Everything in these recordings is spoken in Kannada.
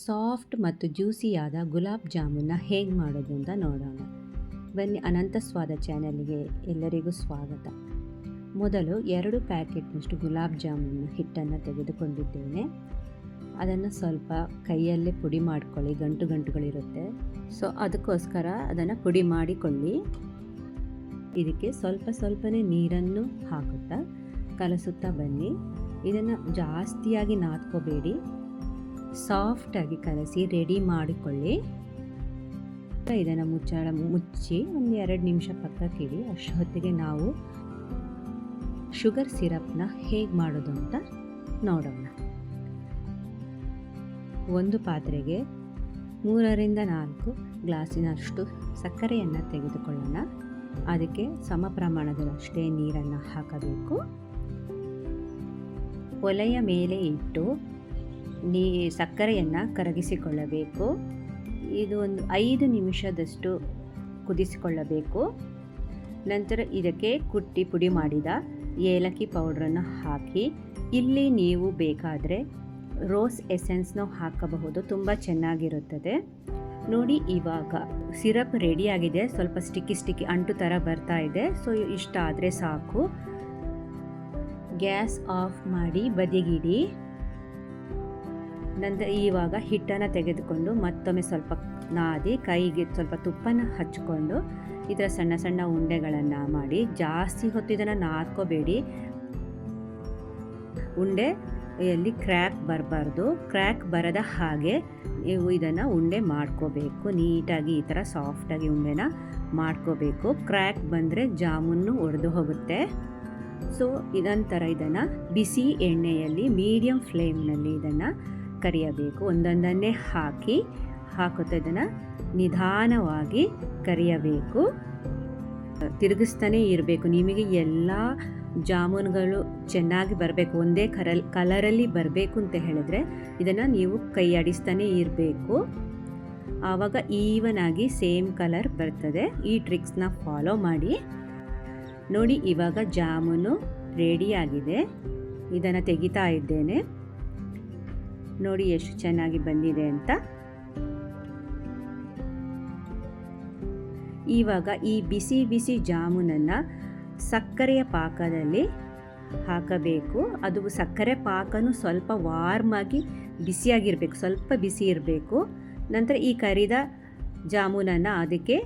ಸಾಫ್ಟ್ ಮತ್ತು ಜ್ಯೂಸಿಯಾದ ಗುಲಾಬ್ ಜಾಮೂನ್ನ ಹೇಗೆ ಮಾಡೋದು ಅಂತ ನೋಡೋಣ. ಬನ್ನಿ, ಅನಂತ ಸ್ವಾದ ಚಾನಲ್ಗೆ ಎಲ್ಲರಿಗೂ ಸ್ವಾಗತ. ಮೊದಲು 2 ಪ್ಯಾಕೆಟ್ನಷ್ಟು ಗುಲಾಬ್ ಜಾಮೂನ್ ಹಿಟ್ಟನ್ನು ತೆಗೆದುಕೊಂಡಿದ್ದೇನೆ. ಅದನ್ನು ಸ್ವಲ್ಪ ಕೈಯಲ್ಲೇ ಪುಡಿ ಮಾಡ್ಕೊಳ್ಳಿ, ಗಂಟುಗಳಿರುತ್ತೆ. ಸೊ ಅದಕ್ಕೋಸ್ಕರ ಅದನ್ನು ಪುಡಿ ಮಾಡಿಕೊಳ್ಳಿ. ಇದಕ್ಕೆ ಸ್ವಲ್ಪನೇ ನೀರನ್ನು ಹಾಕುತ್ತಾ ಕಲಸುತ್ತಾ ಬನ್ನಿ. ಇದನ್ನು ಜಾಸ್ತಿಯಾಗಿ ನಾದ್ಕೋಬೇಡಿ, ಸಾಫ್ಟಾಗಿ ಕಲಸಿ ರೆಡಿ ಮಾಡಿಕೊಳ್ಳಿ. ಇದನ್ನು ಮುಚ್ಚಿ ಒಂದು 2 ನಿಮಿಷ ಪಕ್ಕಕ್ಕಿಡಿ. ಅಷ್ಟೊತ್ತಿಗೆ ನಾವು ಶುಗರ್ ಸಿರಪ್ನ ಹೇಗೆ ಮಾಡೋದು ಅಂತ ನೋಡೋಣ. ಒಂದು ಪಾತ್ರೆಗೆ 3ರಿಂದ 4 ಗ್ಲಾಸಿನಷ್ಟು ಸಕ್ಕರೆಯನ್ನು ತೆಗೆದುಕೊಳ್ಳೋಣ. ಅದಕ್ಕೆ ಸಮ ಪ್ರಮಾಣದಷ್ಟೇ ನೀರನ್ನು ಹಾಕಬೇಕು. ಒಲೆಯ ಮೇಲೆ ಇಟ್ಟು ಸಕ್ಕರೆಯನ್ನು ಕರಗಿಸಿಕೊಳ್ಳಬೇಕು. ಇದು ಒಂದು 5 ನಿಮಿಷದಷ್ಟು ಕುದಿಸಿಕೊಳ್ಳಬೇಕು. ನಂತರ ಇದಕ್ಕೆ ಕುಟ್ಟಿ ಪುಡಿ ಮಾಡಿದ ಏಲಕ್ಕಿ ಪೌಡ್ರನ್ನು ಹಾಕಿ, ಇಲ್ಲಿ ನೀವು ಬೇಕಾದರೆ ರೋಸ್ ಎಸೆನ್ಸ್ನೂ ಹಾಕಬಹುದು, ತುಂಬ ಚೆನ್ನಾಗಿರುತ್ತದೆ. ನೋಡಿ, ಇವಾಗ ಸಿರಪ್ ರೆಡಿಯಾಗಿದೆ. ಸ್ವಲ್ಪ ಸ್ಟಿಕ್ಕಿ ಅಂಟು ಥರ ಬರ್ತಾ ಇದೆ. ಸೊ ಇಷ್ಟ ಆದರೆ ಸಾಕು. ಗ್ಯಾಸ್ ಆಫ್ ಮಾಡಿ ಬದಿಗಿಡಿ. ನಂತರ ಇವಾಗ ಹಿಟ್ಟನ್ನು ತೆಗೆದುಕೊಂಡು ಮತ್ತೊಮ್ಮೆ ಸ್ವಲ್ಪ ನಾದಿ ಕೈಗೆ ಸ್ವಲ್ಪ ತುಪ್ಪನ ಹಚ್ಕೊಂಡು ಈ ಥರ ಸಣ್ಣ ಉಂಡೆಗಳನ್ನು ಮಾಡಿ, ಜಾಸ್ತಿ ಹೊತ್ತು ಇದನ್ನು ನಾದ್ಕೋಬೇಡಿ. ಉಂಡೆಯಲ್ಲಿ ಕ್ರ್ಯಾಕ್ ಬರಬಾರ್ದು. ಕ್ರ್ಯಾಕ್ ಬರದ ಹಾಗೆ ನೀವು ಇದನ್ನು ಉಂಡೆ ಮಾಡ್ಕೋಬೇಕು. ನೀಟಾಗಿ ಈ ಥರ ಸಾಫ್ಟಾಗಿ ಉಂಡೆನ ಮಾಡ್ಕೋಬೇಕು. ಕ್ರ್ಯಾಕ್ ಬಂದರೆ ಜಾಮೂನು ಒಡೆದು ಹೋಗುತ್ತೆ. ಸೊ ನಂತರ ಇದನ್ನು ಬಿಸಿ ಎಣ್ಣೆಯಲ್ಲಿ ಮೀಡಿಯಮ್ ಫ್ಲೇಮ್ನಲ್ಲಿ ಇದನ್ನು ಕರಿಯಬೇಕು. ಒಂದೊಂದನ್ನೇ ಹಾಕುತ್ತಾ ಇದನ್ನು ನಿಧಾನವಾಗಿ ಕರಿಯಬೇಕು. ತಿರುಗಿಸ್ತಾನೇ ಇರಬೇಕು. ನಿಮಗೆ ಎಲ್ಲ ಜಾಮೂನುಗಳು ಚೆನ್ನಾಗಿ ಬರಬೇಕು, ಒಂದೇ ಕಲರಲ್ಲಿ ಬರಬೇಕು ಅಂತ ಹೇಳಿದ್ರೆ ಇದನ್ನು ನೀವು ಕೈ ಆಡಿಸ್ತಾನೇ ಇರಬೇಕು. ಆವಾಗ ಈವನ್ ಆಗಿ ಸೇಮ್ ಕಲರ್ ಬರ್ತದೆ. ಈ ಟ್ರಿಕ್ಸ್ನ ಫಾಲೋ ಮಾಡಿ. ನೋಡಿ, ಇವಾಗ ಜಾಮೂನು ರೆಡಿಯಾಗಿದೆ. ಇದನ್ನು ತೆಗಿತಾ ಇದ್ದೇನೆ. ನೋಡಿ ಎಷ್ಟು ಚೆನ್ನಾಗಿ ಬಂದಿದೆ ಅಂತ. ಇವಾಗ ಈ ಬಿಸಿ ಜಾಮೂನನ್ನು ಸಕ್ಕರೆಯ ಪಾಕದಲ್ಲಿ ಹಾಕಬೇಕು. ಅದು ಸಕ್ಕರೆ ಪಾಕನೂ ಸ್ವಲ್ಪ ವಾರ್ಮಾಗಿ ಬಿಸಿಯಾಗಿರಬೇಕು, ಸ್ವಲ್ಪ ಬಿಸಿ ಇರಬೇಕು. ನಂತರ ಈ ಕರಿದ ಜಾಮೂನನ್ನು ಅದಕ್ಕೆ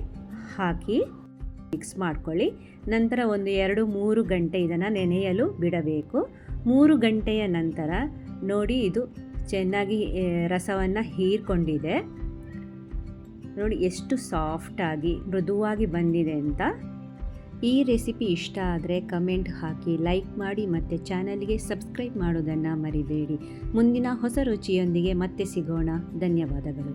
ಹಾಕಿ ಮಿಕ್ಸ್ ಮಾಡ್ಕೊಳ್ಳಿ. ನಂತರ ಒಂದು 2-3 ಗಂಟೆ ಇದನ್ನು ನೆನೆಯಲು ಬಿಡಬೇಕು. 3 ಗಂಟೆಯ ನಂತರ ನೋಡಿ, ಇದು ಚೆನ್ನಾಗಿ ರಸವನ್ನು ಹೀರ್ಕೊಂಡಿದೆ. ನೋಡಿ ಎಷ್ಟು ಸಾಫ್ಟಾಗಿ ಮೃದುವಾಗಿ ಬಂದಿದೆ ಅಂತ. ಈ ರೆಸಿಪಿ ಇಷ್ಟ ಆದರೆ ಕಮೆಂಟ್ ಹಾಕಿ, ಲೈಕ್ ಮಾಡಿ ಮತ್ತು ಚಾನಲ್ಗೆ ಸಬ್ಸ್ಕ್ರೈಬ್ ಮಾಡೋದನ್ನು ಮರಿಬೇಡಿ. ಮುಂದಿನ ಹೊಸ ರುಚಿಯೊಂದಿಗೆ ಮತ್ತೆ ಸಿಗೋಣ. ಧನ್ಯವಾದಗಳು.